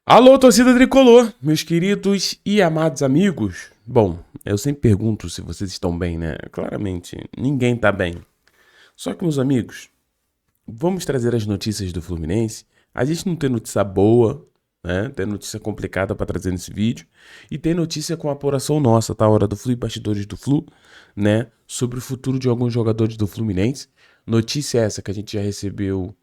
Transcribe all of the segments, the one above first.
Alô, torcida tricolor, meus queridos e amados amigos. Bom, eu sempre pergunto se vocês estão bem, né? Claramente, ninguém tá bem. Só que, meus amigos, vamos trazer as notícias do Fluminense. A gente não tem notícia boa, né? Tem notícia complicada para trazer nesse vídeo. E tem notícia com apuração nossa, tá? Hora do Flu e bastidores do Flu, né? Sobre o futuro de alguns jogadores do Fluminense. Notícia essa que a gente já recebeu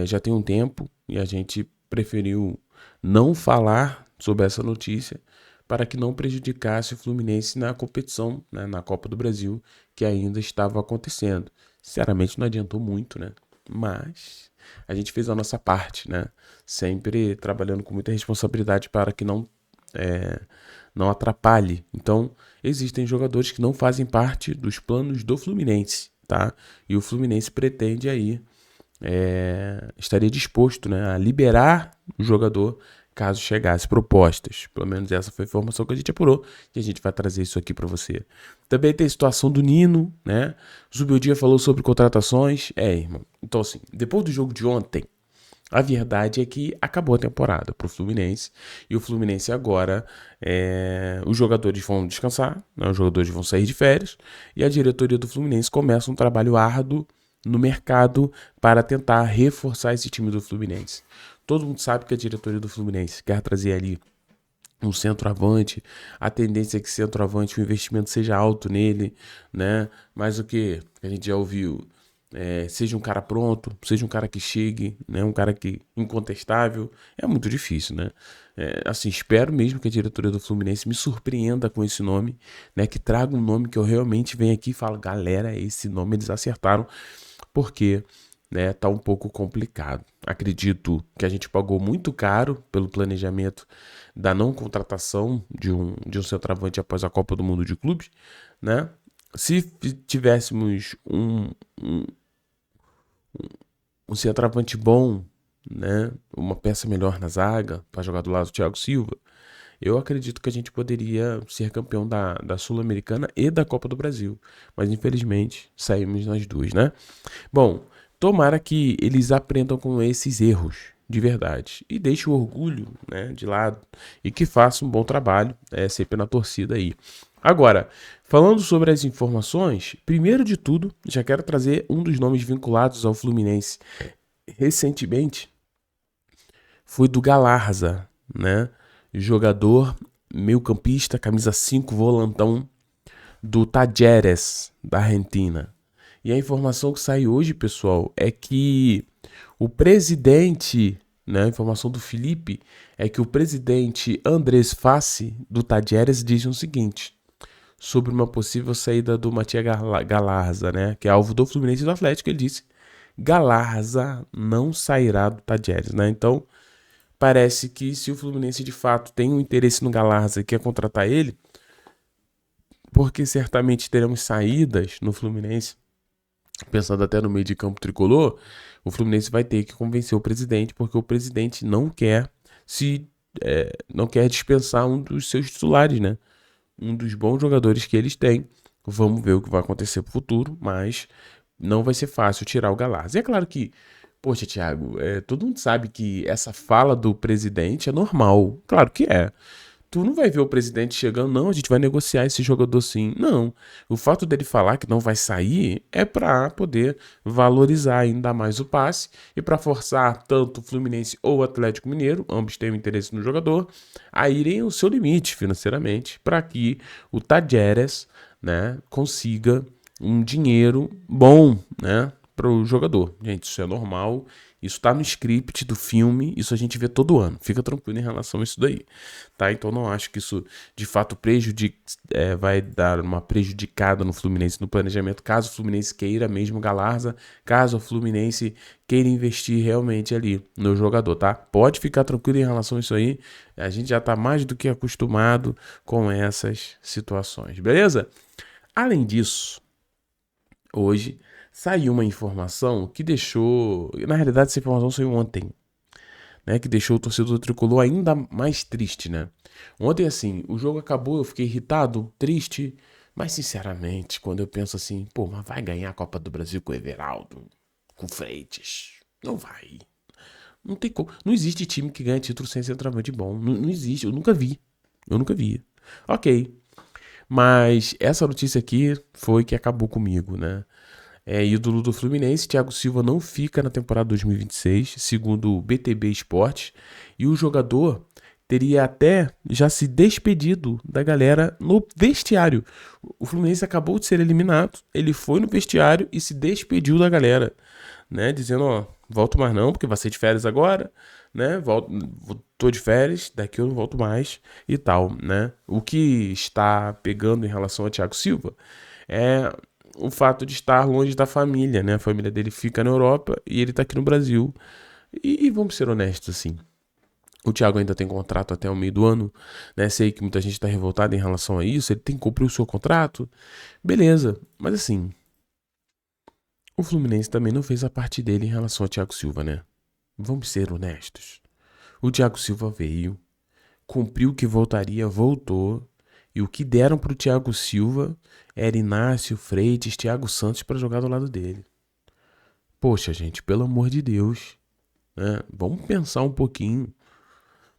já tem um tempo e a gente preferiu não falar sobre essa notícia para que não prejudicasse o Fluminense na competição, né, na Copa do Brasil, que ainda estava acontecendo. Sinceramente, não adiantou muito, né? Mas a gente fez a nossa parte, né? Sempre trabalhando com muita responsabilidade para que não atrapalhe. Então, existem jogadores que não fazem parte dos planos do Fluminense, tá? E o Fluminense pretende aí estaria disposto, né, a liberar o jogador caso chegasse propostas. Pelo menos essa foi a informação que a gente apurou e a gente vai trazer isso aqui para você. Também tem a situação do Nino, né? O Zubeldia falou sobre contratações. Irmão. Então, assim, depois do jogo de ontem, a verdade é que acabou a temporada para o Fluminense. E o Fluminense agora, os jogadores vão descansar, né? Os jogadores vão sair de férias. E a diretoria do Fluminense começa um trabalho árduo no mercado para tentar reforçar esse time do Fluminense. Todo mundo sabe que a diretoria do Fluminense quer trazer ali um centroavante, a tendência é que centroavante o investimento seja alto nele, né? Mas o que a gente já ouviu, seja um cara pronto, seja um cara que chegue, né? Um cara que incontestável, é muito difícil, né? Assim, espero mesmo que a diretoria do Fluminense me surpreenda com esse nome, né? Que traga um nome que eu realmente venha aqui e falo, galera, esse nome eles acertaram, porque, né, tá um pouco complicado. Acredito que a gente pagou muito caro pelo planejamento da não contratação de um centroavante após a Copa do Mundo de Clubes, né? Se tivéssemos um centroavante bom, né, uma peça melhor na zaga para jogar do lado do Thiago Silva, eu acredito que a gente poderia ser campeão da Sul-Americana e da Copa do Brasil. Mas infelizmente saímos nas duas, né? Bom, tomara que eles aprendam com esses erros de verdade e deixe o orgulho, né, de lado e que faça um bom trabalho, sempre na torcida aí. Agora, falando sobre as informações, primeiro de tudo, já quero trazer um dos nomes vinculados ao Fluminense recentemente, foi do Galarza, né? Jogador meio-campista, camisa 5, volantão do Talleres da Argentina. E a informação que sai hoje, pessoal, é que o presidente, né, a informação do Felipe, é que o presidente Andrés Fassi do Talleres diz o seguinte, sobre uma possível saída do Matias Galarza, né, que é alvo do Fluminense e do Atlético, ele disse, Galarza não sairá do Talleres, né, então parece que se o Fluminense de fato tem um interesse no Galarza e quer contratar ele, porque certamente teremos saídas no Fluminense, pensando até no meio de campo tricolor, o Fluminense vai ter que convencer o presidente, porque o presidente não quer não quer dispensar um dos seus titulares, né? Um dos bons jogadores que eles têm. Vamos ver o que vai acontecer pro futuro, mas não vai ser fácil tirar o Galarza. E é claro que, poxa, Thiago, todo mundo sabe que essa fala do presidente é normal. Claro que é. Tu não vai ver o presidente chegando, não, a gente vai negociar esse jogador sim. Não. O fato dele falar que não vai sair é para poder valorizar ainda mais o passe e para forçar tanto o Fluminense ou o Atlético Mineiro, ambos têm um interesse no jogador, a irem ao seu limite financeiramente para que o Talleres, né, consiga um dinheiro bom, né, para o jogador. Gente, isso é normal. Isso tá no script do filme, isso a gente vê todo ano. Fica tranquilo em relação a isso daí, tá? Então não acho que isso de fato vai dar uma prejudicada no Fluminense no planejamento, caso o Fluminense queira mesmo Galarza, caso o Fluminense queira investir realmente ali no jogador, tá? Pode ficar tranquilo em relação a isso aí, a gente já tá mais do que acostumado com essas situações, beleza? Além disso, hoje saiu uma informação que deixou... Na realidade, essa informação saiu ontem, né? Que deixou o torcedor tricolor ainda mais triste, né? Ontem, assim, o jogo acabou, eu fiquei irritado, triste. Mas, sinceramente, quando eu penso assim, pô, mas vai ganhar a Copa do Brasil com o Everaldo? com Freitas. Não vai. Não tem como. Não existe time que ganha título sem centroavante bom. Não existe. Eu nunca vi. Ok. Mas essa notícia aqui foi que acabou comigo, né? Ídolo do Fluminense, Thiago Silva não fica na temporada 2026, segundo o BTB Esportes, e o jogador teria até já se despedido da galera no vestiário. O Fluminense acabou de ser eliminado, ele foi no vestiário e se despediu da galera, né? Dizendo, ó, volto mais não, porque vai ser de férias agora, né? Tô de férias, daqui eu não volto mais e tal, né? O que está pegando em relação a Thiago Silva é o fato de estar longe da família, né? A família dele fica na Europa e ele tá aqui no Brasil. E vamos ser honestos, assim. O Thiago ainda tem contrato até o meio do ano, né? Sei que muita gente tá revoltada em relação a isso. Ele tem que cumprir o seu contrato. Beleza. Mas assim, o Fluminense também não fez a parte dele em relação ao Thiago Silva, né? Vamos ser honestos. O Thiago Silva veio, cumpriu o que voltaria, voltou. E o que deram pro Thiago Silva era Inácio, Freitas, Thiago Santos para jogar do lado dele. Poxa, gente, pelo amor de Deus, né? Vamos pensar um pouquinho.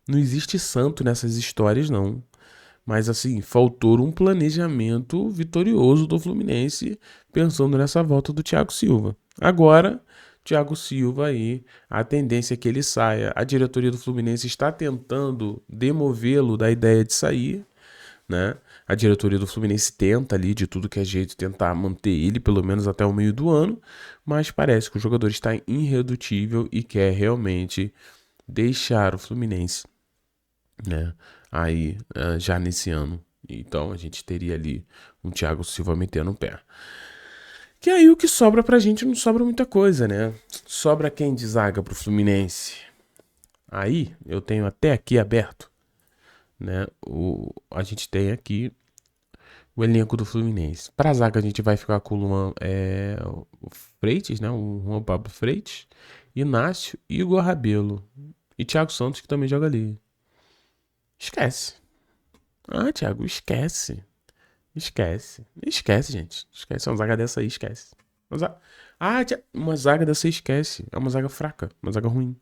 Não existe santo nessas histórias, não. Mas, assim, faltou um planejamento vitorioso do Fluminense pensando nessa volta do Thiago Silva. Agora, Thiago Silva aí, a tendência é que ele saia. A diretoria do Fluminense está tentando demovê-lo da ideia de sair, né? A diretoria do Fluminense tenta ali, de tudo que é jeito, tentar manter ele pelo menos até o meio do ano, mas parece que o jogador está irredutível e quer realmente deixar o Fluminense, né? Aí, já nesse ano. Então a gente teria ali um Thiago Silva metendo o pé. Que aí o que sobra pra gente não sobra muita coisa, né? Sobra quem de zaga pro Fluminense. Aí eu tenho até aqui aberto, né? A gente tem aqui o elenco do Fluminense. Pra zaga a gente vai ficar com o Luan, o Freitas, né? O Juan Pablo Freitas, Inácio, Igor Rabelo e Thiago Santos, que também joga ali. Esquece. Ah, Thiago, esquece. Esquece, gente. Esquece. Uma zaga dessa aí, esquece. Uma zaga dessa aí, esquece. É uma zaga fraca, uma zaga ruim,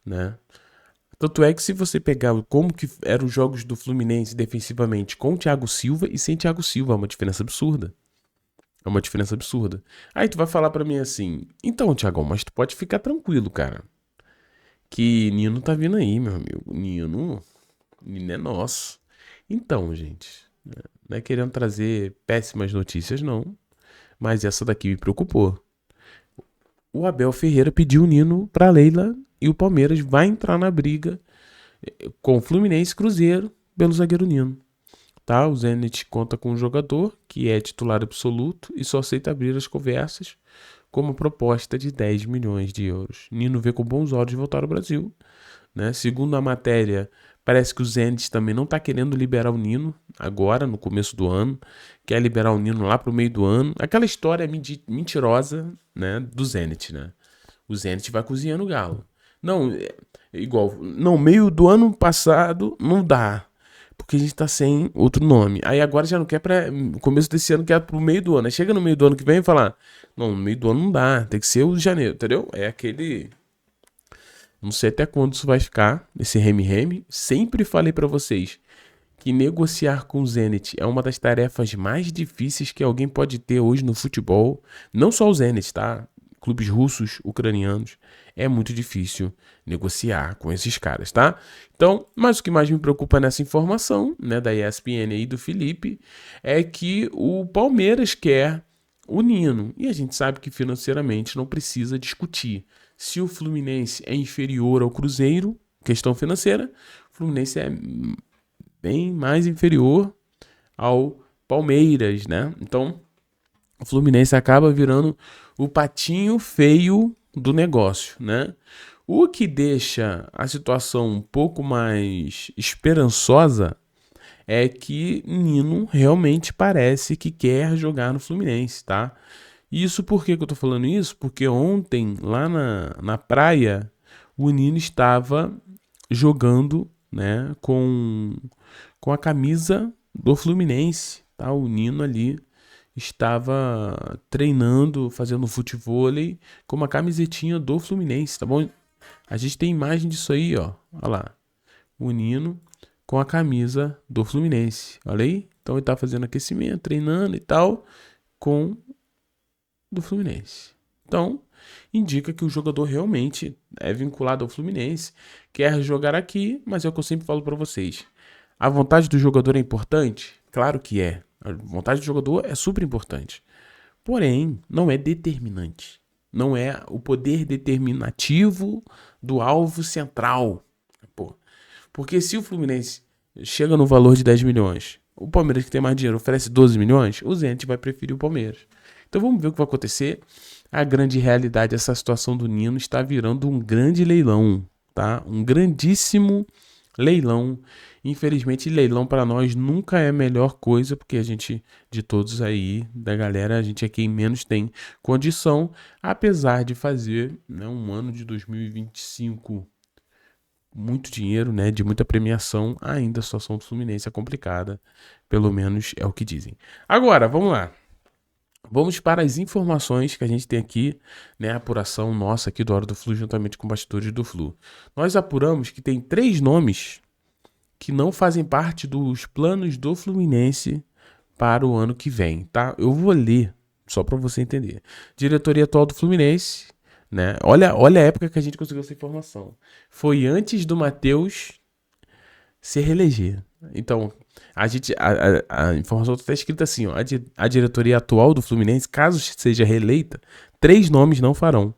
né? Tanto é que se você pegar como que eram os jogos do Fluminense defensivamente com o Thiago Silva e sem Thiago Silva, é uma diferença absurda. É uma diferença absurda. Aí tu vai falar pra mim assim, então, Thiagão, mas tu pode ficar tranquilo, cara. Que Nino tá vindo aí, meu amigo. Nino é nosso. Então, gente, não é querendo trazer péssimas notícias, não. Mas essa daqui me preocupou. O Abel Ferreira pediu o Nino pra Leila e o Palmeiras vai entrar na briga com o Fluminense e Cruzeiro pelo zagueiro Nino. Tá? O Zenit conta com um jogador que é titular absoluto e só aceita abrir as conversas com uma proposta de 10 milhões de euros. Nino vê com bons olhos voltar ao Brasil, né? Segundo a matéria, parece que o Zenit também não está querendo liberar o Nino agora, no começo do ano. Quer liberar o Nino lá pro meio do ano. Aquela história mentirosa, né, do Zenit, né? O Zenit vai cozinhando o galo. Não, igual. Não, meio do ano passado não dá. Porque a gente tá sem outro nome. Aí agora já não quer pra. Começo desse ano quer pro meio do ano. Aí chega no meio do ano que vem e fala: não, no meio do ano não dá. Tem que ser o de janeiro, entendeu? É aquele. Não sei até quando isso vai ficar, esse reme-reme. Sempre falei pra vocês que negociar com o Zenit é uma das tarefas mais difíceis que alguém pode ter hoje no futebol. Não só o Zenit, tá? Clubes russos, ucranianos. É muito difícil negociar com esses caras, tá? Então, mas o que mais me preocupa nessa informação, né, da ESPN e do Felipe, é que o Palmeiras quer o Nino. E a gente sabe que financeiramente não precisa discutir. Se o Fluminense é inferior ao Cruzeiro, questão financeira, o Fluminense é bem mais inferior ao Palmeiras, né? Então, o Fluminense acaba virando o patinho feio do negócio, né? O que deixa a situação um pouco mais esperançosa é que Nino realmente parece que quer jogar no Fluminense, tá? Isso por que eu tô falando isso? Porque ontem, lá na praia, o Nino estava jogando, né, com a camisa do Fluminense, tá? O Nino ali estava treinando, fazendo futevôlei com uma camisetinha do Fluminense, tá bom? A gente tem imagem disso aí, ó. Olha lá. O Nino com a camisa do Fluminense. Olha aí. Então ele tá fazendo aquecimento, treinando e tal, com do Fluminense. Então, indica que o jogador realmente é vinculado ao Fluminense, quer jogar aqui, mas é o que eu sempre falo para vocês. A vontade do jogador é importante? Claro que é. A vontade do jogador é super importante. Porém, não é determinante. Não é o poder determinativo do alvo central. Pô. Porque se o Fluminense chega no valor de 10 milhões, o Palmeiras que tem mais dinheiro oferece 12 milhões, o Zenit vai preferir o Palmeiras. Então vamos ver o que vai acontecer. A grande realidade, essa situação do Nino está virando um grande leilão, tá? Um grandíssimo leilão. Infelizmente, leilão para nós nunca é a melhor coisa, porque a gente, de todos aí, da galera, a gente é quem menos tem condição, apesar de fazer, né, um ano de 2025 muito dinheiro, né, de muita premiação, ainda a situação do Fluminense é complicada, pelo menos é o que dizem. Agora, vamos lá. Vamos para as informações que a gente tem aqui, né, a apuração nossa aqui do Hora do Flu, juntamente com bastidores do Flu. Nós apuramos que tem 3 nomes que não fazem parte dos planos do Fluminense para o ano que vem, tá? Eu vou ler, só para você entender. Diretoria atual do Fluminense, né? Olha a época que a gente conseguiu essa informação. Foi antes do Matheus se reeleger. Então, a informação está escrita assim, ó, a diretoria atual do Fluminense, caso seja reeleita, 3 nomes não farão,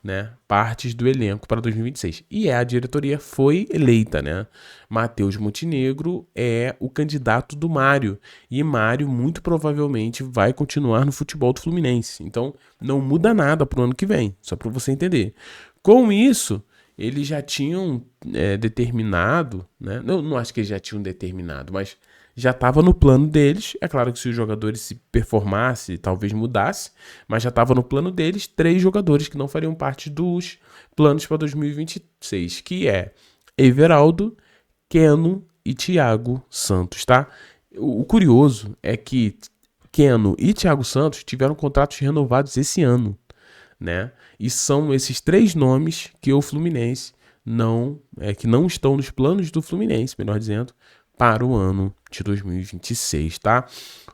né, partes do elenco para 2026. E a diretoria foi eleita, né? Matheus Montenegro é o candidato do Mário. E Mário muito provavelmente vai continuar no futebol do Fluminense. Então, não muda nada para o ano que vem, só para você entender. Com isso, eles já tinham determinado, né? Eu não acho que eles já tinham determinado, mas já estava no plano deles. É claro que se os jogadores se performassem, talvez mudasse, mas já estava no plano deles 3 jogadores que não fariam parte dos planos para 2026, que é Everaldo, Keno e Thiago Santos, tá? O curioso é que Keno e Thiago Santos tiveram contratos renovados esse ano, né? E são esses 3 nomes que o Fluminense que não estão nos planos do Fluminense, melhor dizendo, para o ano de 2026, tá?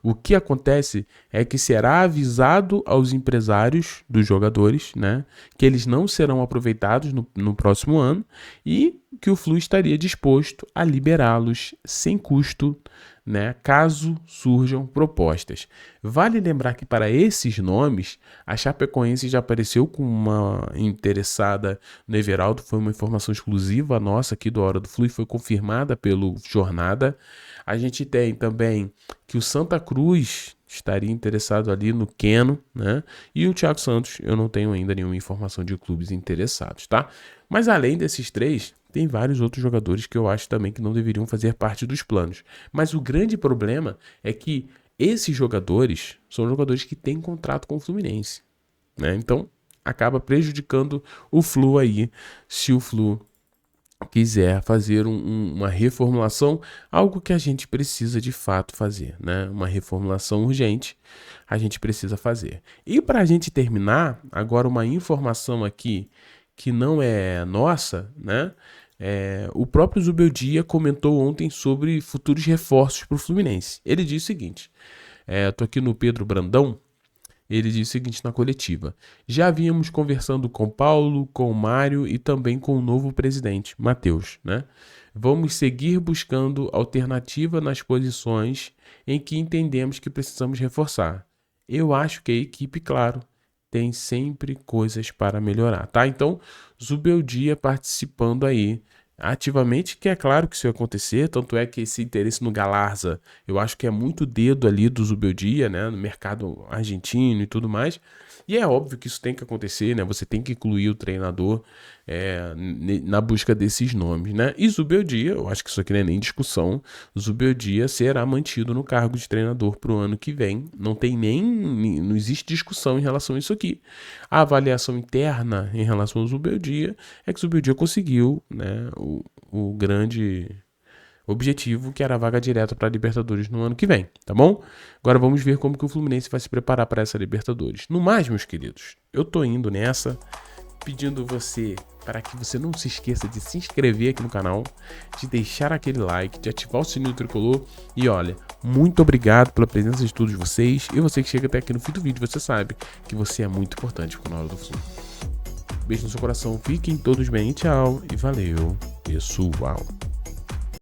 O que acontece é que será avisado aos empresários dos jogadores, né, que eles não serão aproveitados no próximo ano e que o Flu estaria disposto a liberá-los sem custo, né, caso surjam propostas. Vale lembrar que para esses nomes, a Chapecoense já apareceu com uma interessada no Everaldo, foi uma informação exclusiva nossa aqui do Hora do Flu e foi confirmada pelo Jornada. A gente tem também que o Santa Cruz estaria interessado ali no Keno, né? E o Thiago Santos, eu não tenho ainda nenhuma informação de clubes interessados, tá? Mas além desses 3, tem vários outros jogadores que eu acho também que não deveriam fazer parte dos planos. Mas o grande problema é que esses jogadores são jogadores que têm contrato com o Fluminense, né? Então acaba prejudicando o Flu aí, se o Flu quiser fazer uma reformulação, algo que a gente precisa de fato fazer, né? Uma reformulação urgente, a gente precisa fazer. E para a gente terminar, agora uma informação aqui que não é nossa, né? O próprio Zubeldia comentou ontem sobre futuros reforços para o Fluminense. Ele disse o seguinte, tô aqui no Pedro Brandão. Ele disse o seguinte na coletiva: já vínhamos conversando com Paulo, com Mário e também com o novo presidente, Matheus, né? Vamos seguir buscando alternativa nas posições em que entendemos que precisamos reforçar. Eu acho que a equipe, claro, tem sempre coisas para melhorar, tá? Então, Zubeldia participando aí ativamente, que é claro que isso ia acontecer, tanto é que esse interesse no Galarza, eu acho que é muito dedo ali do Zubeldia, né, no mercado argentino e tudo mais, e é óbvio que isso tem que acontecer, né, você tem que incluir o treinador na busca desses nomes, né, e Zubeldia, eu acho que isso aqui não é nem discussão, Zubeldia será mantido no cargo de treinador para o ano que vem, não existe discussão em relação a isso aqui. A avaliação interna em relação ao Zubeldia é que o Zubeldia conseguiu, né, objetivo, que era a vaga direta para a Libertadores no ano que vem, tá bom? Agora vamos ver como que o Fluminense vai se preparar para essa Libertadores. No mais, meus queridos, eu tô indo nessa, pedindo você para que você não se esqueça de se inscrever aqui no canal, de deixar aquele like, de ativar o sininho tricolor e olha, muito obrigado pela presença de todos vocês e você que chega até aqui no fim do vídeo, você sabe que você é muito importante para o Hora do Flu. Beijo no seu coração, fiquem todos bem, tchau e valeu, pessoal.